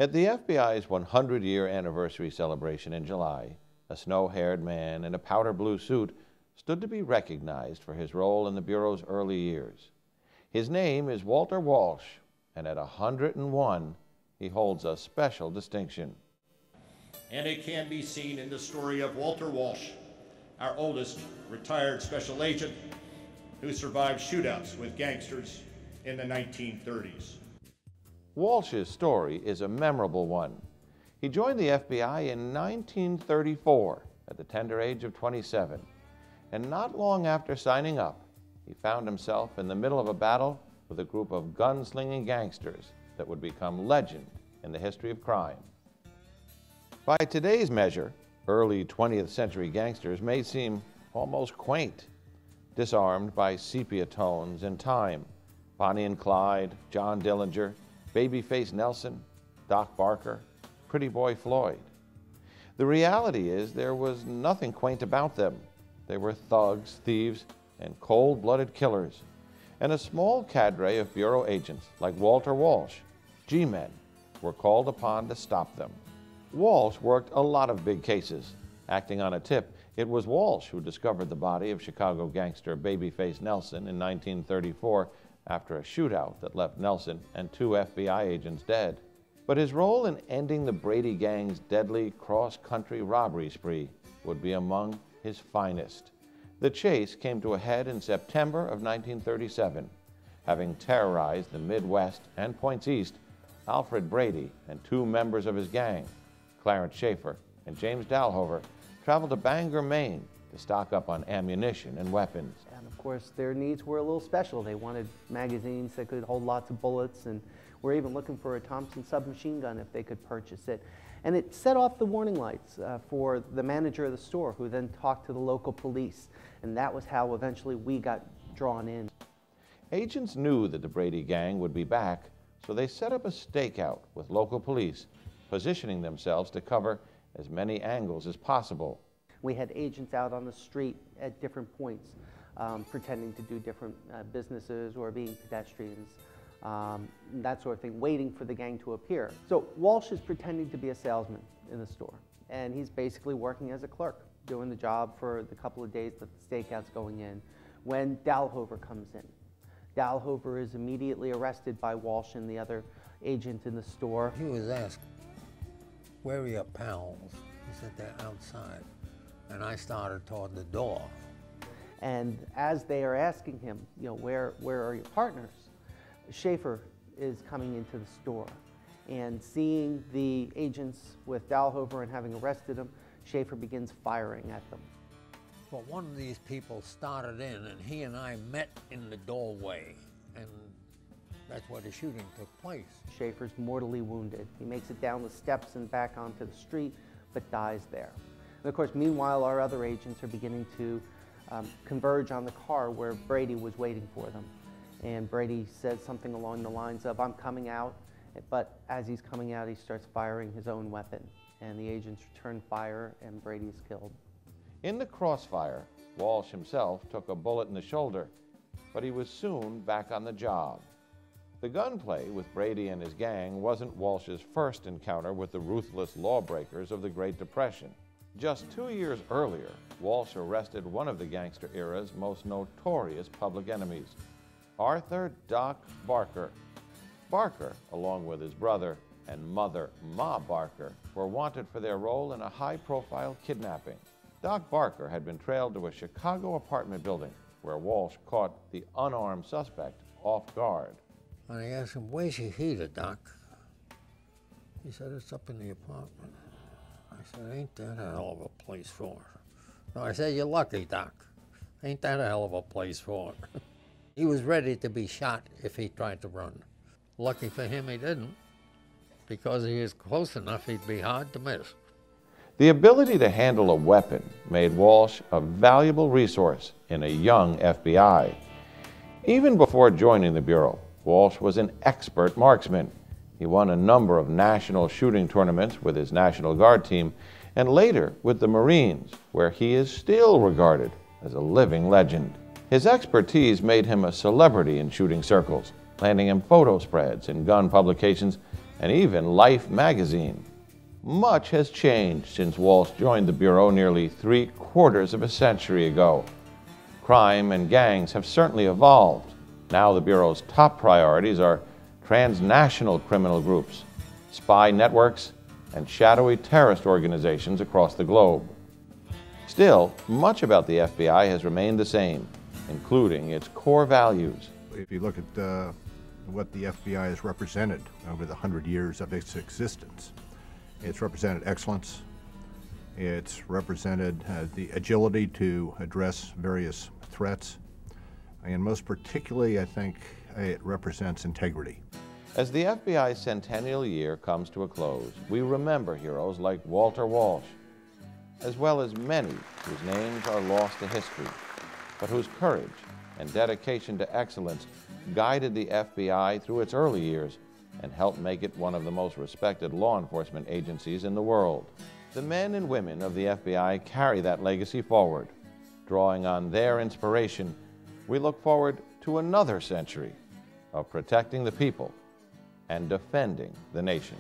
At the FBI's 100-year anniversary celebration in July, a snow-haired man in a powder blue suit stood to be recognized for his role in the Bureau's early years. His name is Walter Walsh, and at 101, he holds a special distinction. And it can be seen in the story of Walter Walsh, our oldest retired special agent who survived shootouts with gangsters in the 1930s. Walsh's story is a memorable one. He joined the FBI in 1934 at the tender age of 27, and not long after signing up, he found himself in the middle of a battle with a group of gunslinging gangsters that would become legend in the history of crime. By today's measure, early 20th century gangsters may seem almost quaint, disarmed by sepia tones and time. Bonnie and Clyde, John Dillinger, Babyface Nelson, Doc Barker, Pretty Boy Floyd. The reality is there was nothing quaint about them. They were thugs, thieves, and cold-blooded killers, and a small cadre of Bureau agents like Walter Walsh, G-men, were called upon to stop them. Walsh worked a lot of big cases. Acting on a tip, it was Walsh who discovered the body of Chicago gangster Babyface Nelson in 1934 after a shootout that left Nelson and 2 FBI agents dead. But his role in ending the Brady gang's deadly cross-country robbery spree would be among his finest. The chase came to a head in September of 1937. Having terrorized the Midwest and points east, Alfred Brady and 2 members of his gang, Clarence Schaefer and James Dalhover, traveled to Bangor, Maine to stock up on ammunition and weapons. And of course, their needs were a little special. They wanted magazines that could hold lots of bullets, and were even looking for a Thompson submachine gun if they could purchase it. And it set off the warning lights for the manager of the store, who then talked to the local police. And that was how eventually we got drawn in. Agents knew that the Brady gang would be back, so they set up a stakeout with local police, positioning themselves to cover as many angles as possible. We had agents out on the street at different points, pretending to do different businesses or being pedestrians, that sort of thing, waiting for the gang to appear. So Walsh is pretending to be a salesman in the store, and he's basically working as a clerk, doing the job for the couple of days that the stakeout's going in, when Dalhover comes in. Dalhover is immediately arrested by Walsh and the other agent in the store. He was asked, "Where are your pals?" He said, "They're outside." And I started toward the door. And as they are asking him, you know, where are your partners? Schaefer is coming into the store, and seeing the agents with Dalhover and having arrested him, Schaefer begins firing at them. But one of these people started in, and he and I met in the doorway, and that's where the shooting took place. Schaefer's mortally wounded. He makes it down the steps and back onto the street, but dies there. And of course, meanwhile, our other agents are beginning to converge on the car where Brady was waiting for them. And Brady says something along the lines of, "I'm coming out," but as he's coming out, he starts firing his own weapon. And the agents return fire, and Brady is killed. In the crossfire, Walsh himself took a bullet in the shoulder, but he was soon back on the job. The gunplay with Brady and his gang wasn't Walsh's first encounter with the ruthless lawbreakers of the Great Depression. Just 2 years earlier, Walsh arrested one of the gangster era's most notorious public enemies, Arthur "Doc" Barker. Barker, along with his brother and mother, Ma Barker, were wanted for their role in a high-profile kidnapping. Doc Barker had been trailed to a Chicago apartment building where Walsh caught the unarmed suspect off guard. And I asked him, "Where's your heater, Doc?" He said, "It's up in the apartment." I said, "Ain't that a hell of a place for it?" No, I said, "You're lucky, Doc. Ain't that a hell of a place for it?" He was ready to be shot if he tried to run. Lucky for him, he didn't. Because he was close enough, he'd be hard to miss. The ability to handle a weapon made Walsh a valuable resource in a young FBI. Even before joining the Bureau, Walsh was an expert marksman. He won a number of national shooting tournaments with his National Guard team, and later with the Marines, where he is still regarded as a living legend. His expertise made him a celebrity in shooting circles, landing him photo spreads in gun publications and even Life magazine. Much has changed since Walsh joined the Bureau nearly 3/4 of a century ago. Crime and gangs have certainly evolved. Now the Bureau's top priorities are transnational criminal groups, spy networks, and shadowy terrorist organizations across the globe. Still, much about the FBI has remained the same, including its core values. If you look at what the FBI has represented over the 100 years of its existence, it's represented excellence, it's represented the agility to address various threats, and most particularly, I think, it represents integrity. As the FBI's centennial year comes to a close, we remember heroes like Walter Walsh, as well as many whose names are lost to history, but whose courage and dedication to excellence guided the FBI through its early years and helped make it one of the most respected law enforcement agencies in the world. The men and women of the FBI carry that legacy forward. Drawing on their inspiration, we look forward to another century of protecting the people and defending the nation.